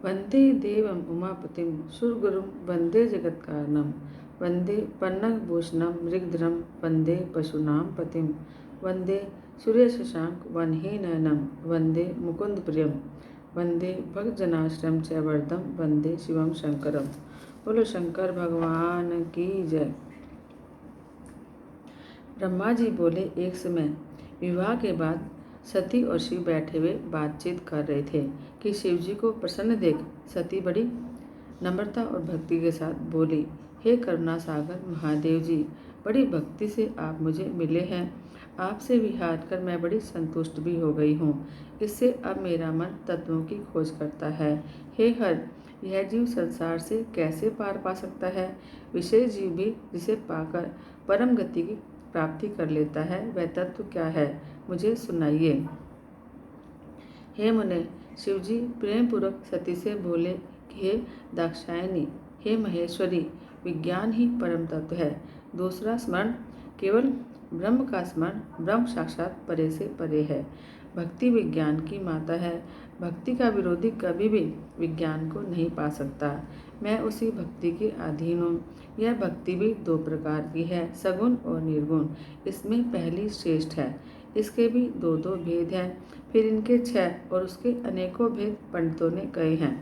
वंदे देवम उमापतिम सुरगुरुम वंदे जगत्कारणम वंदे पन्नगभूषणम मृगधरम वंदे पशूनां पतिम वंदे सूर्यशशांक वनहीनयनम वंदे मुकुंद प्रियम वंदे भक्तजनाश्रम च वर्धम वंदे शिवम शंकरम। बोलो शंकर भगवान की जय। ब्रह्मा जी बोले, एक समय विवाह के बाद सती और शिव बैठे हुए बातचीत कर रहे थे कि शिव जी को प्रसन्न देख सती बड़ी नम्रता और भक्ति के साथ बोली, हे करुणा सागर महादेव जी, बड़ी भक्ति से आप मुझे मिले हैं। आपसे विहार कर मैं बड़ी संतुष्ट भी हो गई हूँ। इससे अब मेरा मन तत्वों की खोज करता है। हे हर, यह जीव संसार से कैसे पार पा सकता है? विशेष जीव भी जिसे पाकर परम गति की प्राप्ति कर लेता है, वह तत्व क्या है? मुझे सुनाइए। हे मुने, शिवजी प्रेम पूर्वक सती से बोले कि हे दाक्षायणी, हे महेश्वरी, विज्ञान ही परम तत्व है। दूसरा स्मरण केवल ब्रह्म का स्मरण, ब्रह्म साक्षात परे से परे है। भक्ति विज्ञान की माता है। भक्ति का विरोधी कभी भी विज्ञान को नहीं पा सकता। मैं उसी भक्ति के अधीन हूँ। यह भक्ति भी दो प्रकार की है, सगुण और निर्गुण। इसमें पहली श्रेष्ठ है। इसके भी दो दो भेद हैं, फिर इनके 6 और उसके अनेकों भेद पंडितों ने कहे हैं।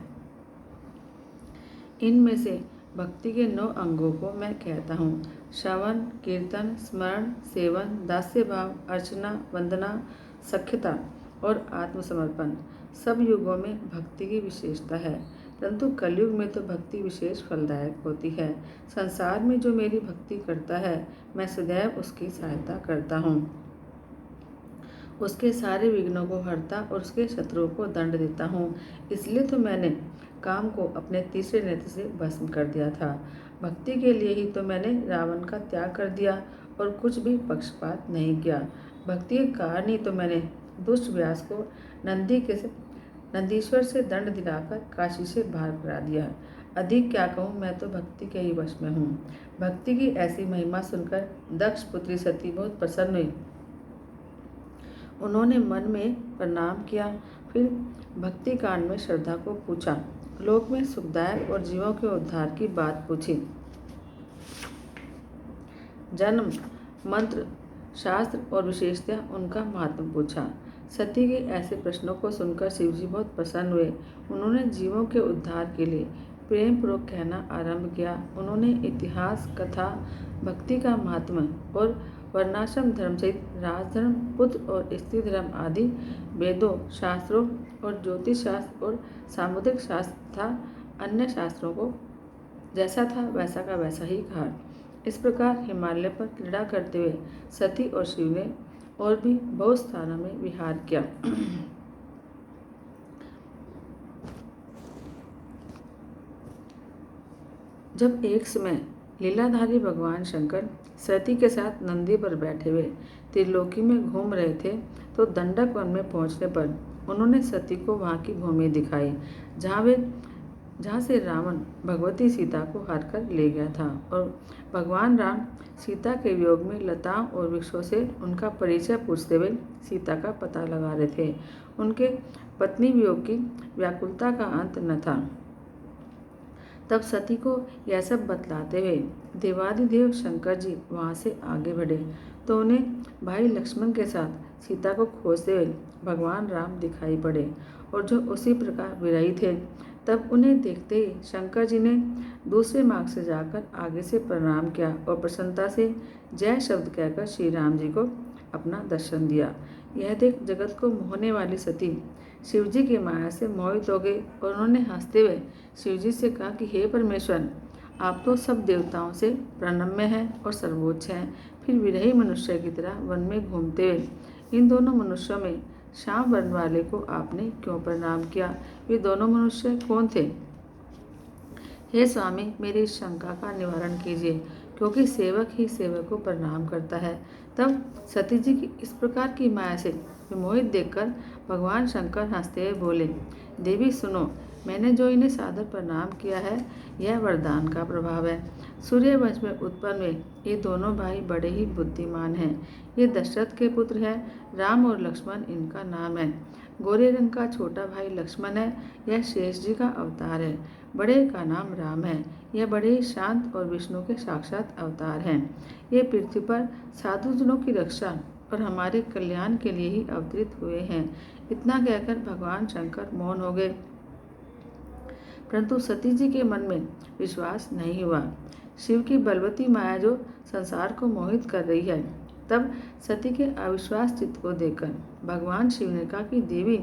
इनमें से भक्ति के 9 अंगों को मैं कहता हूँ: श्रवण, कीर्तन, स्मरण, सेवन, दास्य भाव, अर्चना, वंदना, सख्यता और आत्मसमर्पण। सब युगों में भक्ति की विशेषता है, परंतु कलयुग में तो भक्ति विशेष फलदायक होती है। संसार में जो मेरी भक्ति करता है, मैं सदैव उसकी सहायता करता हूँ, उसके सारे विघ्नों को हरता और उसके शत्रुओं को दंड देता हूँ। इसलिए तो मैंने काम को अपने तीसरे नेत्र से भस्म कर दिया था। भक्ति के लिए ही तो मैंने रावण का त्याग कर दिया और कुछ भी पक्षपात नहीं किया। भक्ति के कारण ही तो मैंने दुष्ट व्यास को नंदीश्वर से दंड दिलाकर काशी से बाहर करा दिया। अधिक क्या कहूँ, मैं तो भक्ति के ही वश में हूँ। भक्ति की ऐसी महिमा सुनकर दक्ष पुत्री सती बहुत प्रसन्न हुई। उन्होंने मन में प्रणाम किया, फिर भक्ति कांड में श्रद्धा को पूछा, लोक में सुखदायक और जीवों के उद्धार की बात पूछी, जन्म, मंत्र, शास्त्र और विशेषतः उनका महत्व पूछा। सती के ऐसे प्रश्नों को सुनकर शिवजी बहुत प्रसन्न हुए। उन्होंने जीवों के उद्धार के लिए प्रेम पूर्वक कहना आरंभ किया। उन्होंने इतिहास, कथा, भक्ति का महत्व और वर्णाश्रम धर्म सहित राजधर्म, पुत्र और स्त्री धर्म आदि वेदों, शास्त्रों और ज्योतिष शास्त्र और सामुद्रिक शास्त्र तथा अन्य शास्त्रों को जैसा था वैसा का वैसा ही कहा। इस प्रकार हिमालय पर क्रीड़ा करते हुए सती और शिव ने और भी बहुत स्थानों में विहार किया। जब एक समय लीलाधारी भगवान शंकर सती के साथ नंदी पर बैठे हुए त्रिलोकी में घूम रहे थे, तो दंडक वन में पहुंचने पर उन्होंने सती को वहां की भूमि दिखाई, जहाँ से रावण भगवती सीता को हार कर ले गया था। और भगवान राम सीता के वियोग में लताओं और वृक्षों से उनका परिचय पूछते हुए सीता का पता लगा रहे थे। उनके पत्नी वियोग की व्याकुलता का अंत न था। तब सती को यह सब बतलाते हुए देवादिदेव शंकर जी वहाँ से आगे बढ़े, तो उन्हें भाई लक्ष्मण के साथ सीता को खोजते हुए भगवान राम दिखाई पड़े, और जो उसी प्रकार विरही थे। तब उन्हें देखते ही शंकर जी ने दूसरे मार्ग से जाकर आगे से प्रणाम किया और प्रसन्नता से जय शब्द कहकर श्री राम जी को अपना दर्शन दिया। यह देख जगत को मोहने वाली सती शिवजी की माया से मोहित हो गई और उन्होंने हंसते हुए शिवजी से कहा कि हे परमेश्वर, आप तो सब देवताओं से प्रणम्य हैं और सर्वोच्च हैं, फिर विरही मनुष्य की तरह वन में घूमते हुए इन दोनों मनुष्यों में श्याम वर्ण वाले को आपने क्यों प्रणाम किया? वे दोनों मनुष्य कौन थे? हे स्वामी, मेरी इस शंका का निवारण कीजिए, क्योंकि सेवक ही सेवक को प्रणाम करता है। तब सती जी की इस प्रकार की माया से विमोहित देखकर भगवान शंकर हंसते हुए बोले, देवी सुनो, मैंने जो इन्हें सादर प्रणाम किया है, यह वरदान का प्रभाव है। सूर्यवंश में उत्पन्न हुए ये दोनों भाई बड़े ही बुद्धिमान हैं। ये दशरथ के पुत्र हैं, राम और लक्ष्मण इनका नाम है। गोरे रंग का छोटा भाई लक्ष्मण है, यह शेष जी का अवतार है। बड़े का नाम राम है, यह बड़े ही शांत और विष्णु के साक्षात अवतार हैं। ये पृथ्वी पर साधुजनों की रक्षा और हमारे कल्याण के लिए ही अवतरित हुए हैं। इतना कहकर भगवान शंकर मौन हो गए, परंतु सती जी के मन में विश्वास नहीं हुआ। शिव की बलवती माया जो संसार को मोहित कर रही है। तब सती के अविश्वास चित्त को देखकर भगवान शिव ने कहा कि देवी,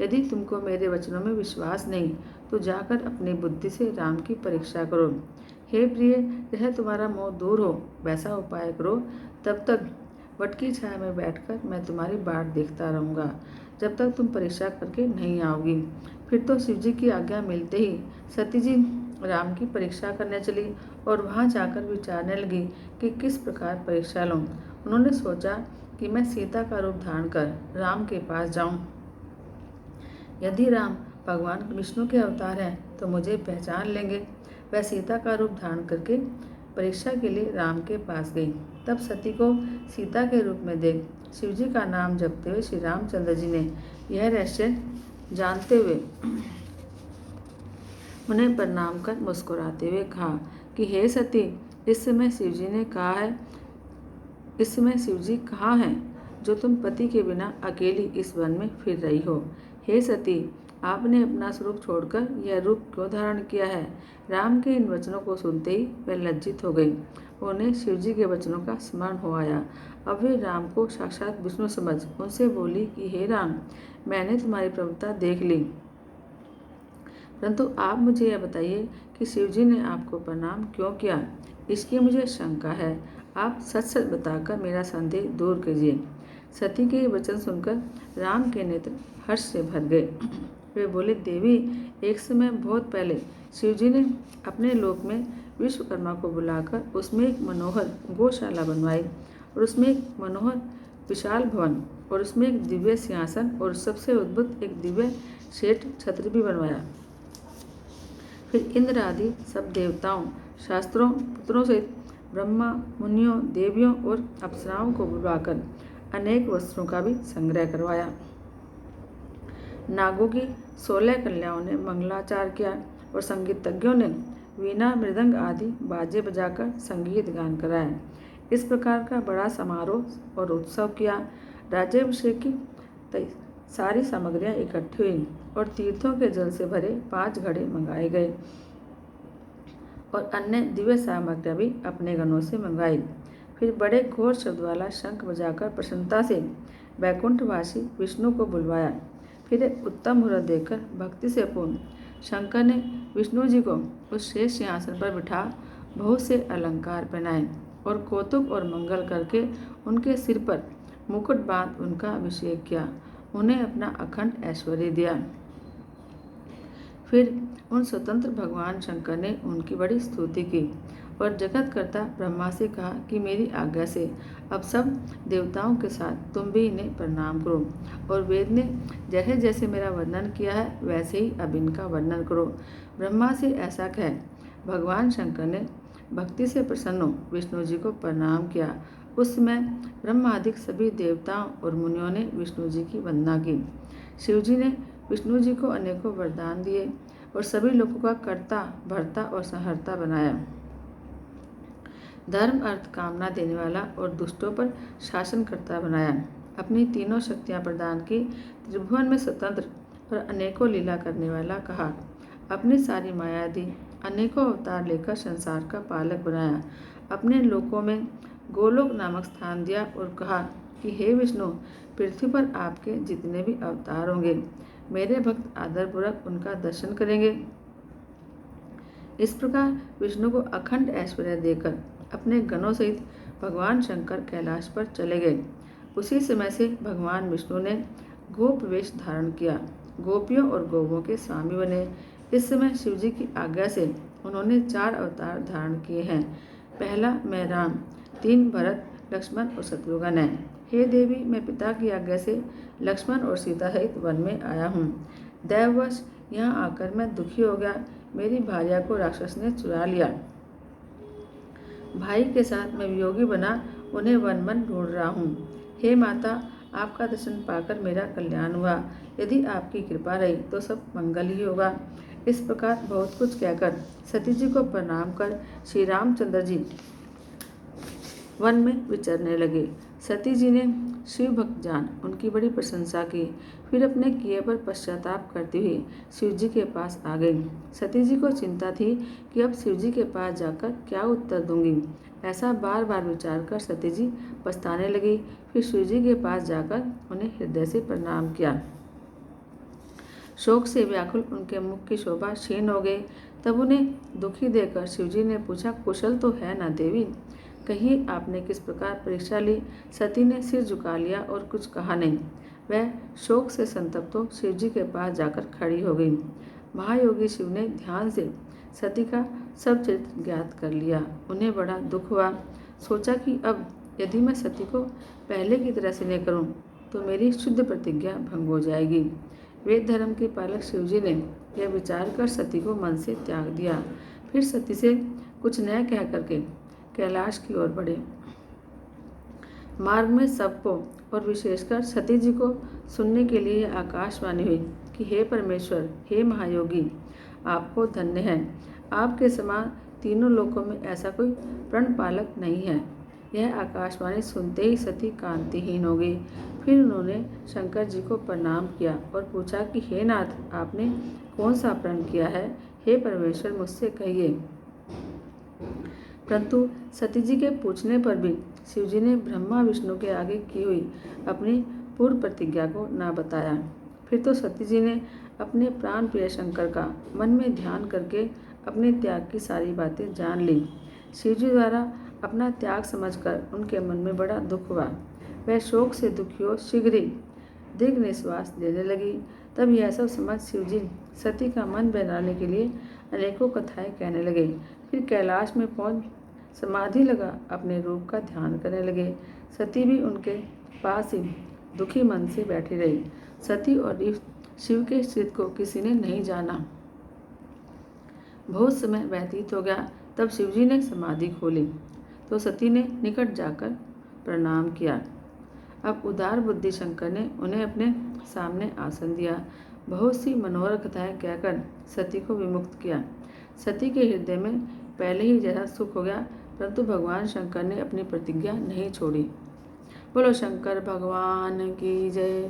यदि तुमको मेरे वचनों में विश्वास नहीं तो जाकर अपनी बुद्धि से राम की परीक्षा करो। हे प्रिय, यह तुम्हारा मोह दूर हो वैसा उपाय करो। तब तक वट की छाया में बैठकर मैं तुम्हारी बाट देखता रहूँगा, जब तक तुम परीक्षा करके नहीं आओगी। फिर तो शिव जी की आज्ञा मिलते ही सती जी राम की परीक्षा करने चली और वहाँ जाकर विचारने लगी कि किस प्रकार परीक्षा लूँ। उन्होंने सोचा कि मैं सीता का रूप धारण कर राम के पास जाऊँ। यदि राम भगवान विष्णु के अवतार हैं तो मुझे पहचान लेंगे। वह सीता का रूप धारण करके परीक्षा के लिए राम के पास गई। तब सती को सीता के रूप में देख शिवजी का नाम जपते हुए श्री रामचंद्र जी ने यह रहस्य जानते हुए उन्हें प्रणाम कर मुस्कुराते हुए कहा कि हे सती, इस समय शिवजी कहाँ हैं जो तुम पति के बिना अकेली इस वन में फिर रही हो। हे सती, आपने अपना स्वरूप छोड़कर यह रूप क्यों धारण किया है। राम के इन वचनों को सुनते ही वह लज्जित हो गई। उन्हें शिवजी के वचनों का स्मरण हो आया। अब वे राम को साक्षात विष्णु समझ उनसे बोली कि हे राम, मैंने तुम्हारी प्रभुता देख ली, परंतु आप मुझे यह बताइए कि शिवजी ने आपको प्रणाम क्यों किया। इसकी मुझे शंका है। आप सच सच बताकर मेरा संदेह दूर कीजिए। सती के वचन सुनकर राम के नेत्र हर्ष से भर गए। वे बोले, देवी, एक समय बहुत पहले शिवजी ने अपने लोक में विश्वकर्मा को बुलाकर उसमें एक मनोहर गौशाला बनवाई और उसमें एक मनोहर विशाल भवन और उसमें एक दिव्य सिंहासन और सबसे अद्भुत एक दिव्य श्वेत छत्र भी बनवाया। फिर इंद्र आदि सब देवताओं, शास्त्रों, पुत्रों सहित ब्रह्मा, मुनियों, देवियों और अप्सराओं को बुलवाकर अनेक वस्त्रों का भी संग्रह करवाया। नागों की 16 कन्याओं ने मंगलाचार किया और संगीतज्ञों ने वीणा, मृदंग आदि बाजे बजाकर संगीत गान कराया। इस प्रकार का बड़ा समारोह और उत्सव किया। राज्याभिषेक की सारी सामग्रियां इकट्ठी हुई और तीर्थों के जल से भरे 5 घड़े मंगाए गए और अन्य दिव्य सामग्रियां भी अपने गणों से मंगाई। फिर बड़े घोर शब्द वाला शंख बजाकर प्रसन्नता से वैकुंठवासी विष्णु को बुलवाया। फिर एक उत्तम मुहूर्त देखकर भक्ति से पूर्ण शंकर ने विष्णु जी को उस शेष सिंहासन पर बिठा बहुत से अलंकार पहनाए और कौतुक और मंगल करके उनके सिर पर मुकुट बांध उनका अभिषेक किया, उन्हें अपना अखंड ऐश्वर्य दिया। फिर उन स्वतंत्र भगवान शंकर ने उनकी बड़ी स्तुति की और जगतकर्ता ब्रह्मा से कहा कि मेरी आज्ञा से अब सब देवताओं के साथ तुम भी इन्हें प्रणाम करो और वेद ने जैसे जैसे मेरा वर्णन किया है वैसे ही अब इनका वर्णन करो। ब्रह्मा से ऐसा कह भगवान शंकर ने भक्ति से प्रसन्न हो विष्णु जी को प्रणाम किया। उस समय ब्रह्मादिक सभी देवताओं और मुनियों ने विष्णु जी की वंदना की। शिव जी ने विष्णु जी को अनेकों वरदान दिए और सभी लोगों का कर्ता, भर्ता और संहर्ता बनाया। धर्म, अर्थ, कामना देने वाला और दुष्टों पर शासनकर्ता बनाया। अपनी तीनों शक्तियां प्रदान की। त्रिभुवन में स्वतंत्र और अनेकों लीला करने वाला कहा। अपनी सारी माया दी। अनेकों अवतार लेकर संसार का पालक बनाया। अपने लोकों में गोलोक नामक स्थान दिया और कहा कि हे विष्णु, पृथ्वी पर आपके जितने भी अवतार होंगे मेरे भक्त आदरपूर्वक उनका दर्शन करेंगे। इस प्रकार विष्णु को अखंड ऐश्वर्य देकर अपने गणों सहित भगवान शंकर कैलाश पर चले गए। उसी समय से भगवान विष्णु ने गोप वेश धारण किया, गोपियों और गोवों के स्वामी बने। इस समय शिवजी की आज्ञा से उन्होंने 4 अवतार धारण किए हैं। पहला मैं राम, 3 भरत, लक्ष्मण और शत्रुघ्न है। हे देवी, मैं पिता की आज्ञा से लक्ष्मण और सीता सहित वन में आया हूँ। दैववश यहाँ आकर मैं दुखी हो गया। मेरी भार्या को राक्षस ने चुरा लिया। भाई के साथ मैं वियोगी बना उन्हें वन वन ढूंढ रहा हूँ। हे माता, आपका दर्शन पाकर मेरा कल्याण हुआ। यदि आपकी कृपा रही तो सब मंगल ही होगा। इस प्रकार बहुत कुछ कहकर सती जी को प्रणाम कर श्री रामचंद्र जी वन में विचरने लगे। सती जी ने शिव भक्त जान उनकी बड़ी प्रशंसा की। फिर अपने किए पर पश्चाताप करती हुई शिव जी के पास आ गई। सती जी को चिंता थी कि अब शिव जी के पास जाकर क्या उत्तर दूंगी। ऐसा बार बार विचार कर सती जी पछताने लगी। फिर शिव जी के पास जाकर उन्हें हृदय से प्रणाम किया। शोक से व्याकुल उनके मुख की शोभा क्षीण हो गई। तब उन्हें दुखी देखकर शिवजी ने पूछा, कुशल तो है ना देवी? कहीं आपने किस प्रकार परीक्षा ली? सती ने सिर झुका लिया और कुछ कहा नहीं। वह शोक से संतप्त हो शिवजी के पास जाकर खड़ी हो गई। महायोगी शिव ने ध्यान से सती का सब चरित्र ज्ञात कर लिया। उन्हें बड़ा दुख हुआ। सोचा कि अब यदि मैं सती को पहले की तरह से नहीं करूं तो मेरी शुद्ध प्रतिज्ञा भंग हो जाएगी। वेद धर्म के पालक शिवजी ने यह विचार कर सती को मन से त्याग दिया। फिर सती से कुछ न कह करके कैलाश की ओर बढ़े। मार्ग में सबको और विशेषकर सती जी को सुनने के लिए आकाशवाणी हुई कि हे परमेश्वर, हे महायोगी, आपको धन्य है। आपके समान तीनों लोकों में ऐसा कोई प्रण पालक नहीं है। यह आकाशवाणी सुनते ही सती कांतिहीन हो गई। फिर उन्होंने शंकर जी को प्रणाम किया और पूछा कि हे नाथ, आपने कौन सा प्रण किया है? हे परमेश्वर, मुझसे कहिए। परंतु सती जी के पूछने पर भी शिवजी ने ब्रह्मा विष्णु के आगे की हुई अपनी पूर्व प्रतिज्ञा को न बताया। फिर तो सती जी ने अपने प्राण प्रिय शंकर का मन में ध्यान करके अपने त्याग की सारी बातें जान ली। शिवजी द्वारा अपना त्याग समझकर उनके मन में बड़ा दुख हुआ। वह शोक से दुखी हो शीघ्र ही दीर्घ निश्वास लेने लगी। तब यह सब समझ शिवजी सती का मन बहलाने के लिए अनेकों कथाएं कहने लगे। फिर कैलाश में पहुंच समाधि लगा अपने रूप का ध्यान करने लगे। सती भी उनके पास ही दुखी मन से बैठी रही। सती और शिव के स्थित को किसी ने नहीं जाना। बहुत समय व्यतीत हो गया। तब शिवजी ने समाधि खोली तो सती ने निकट जाकर प्रणाम किया। अब उदार बुद्धि शंकर ने उन्हें अपने सामने आसन दिया। बहुत सी मनोहर कथाएं कहकर सती को विमुक्त किया। सती के हृदय में पहले ही जैसा सुख हो गया, परंतु भगवान शंकर ने अपनी प्रतिज्ञा नहीं छोड़ी। बोलो शंकर भगवान की जय।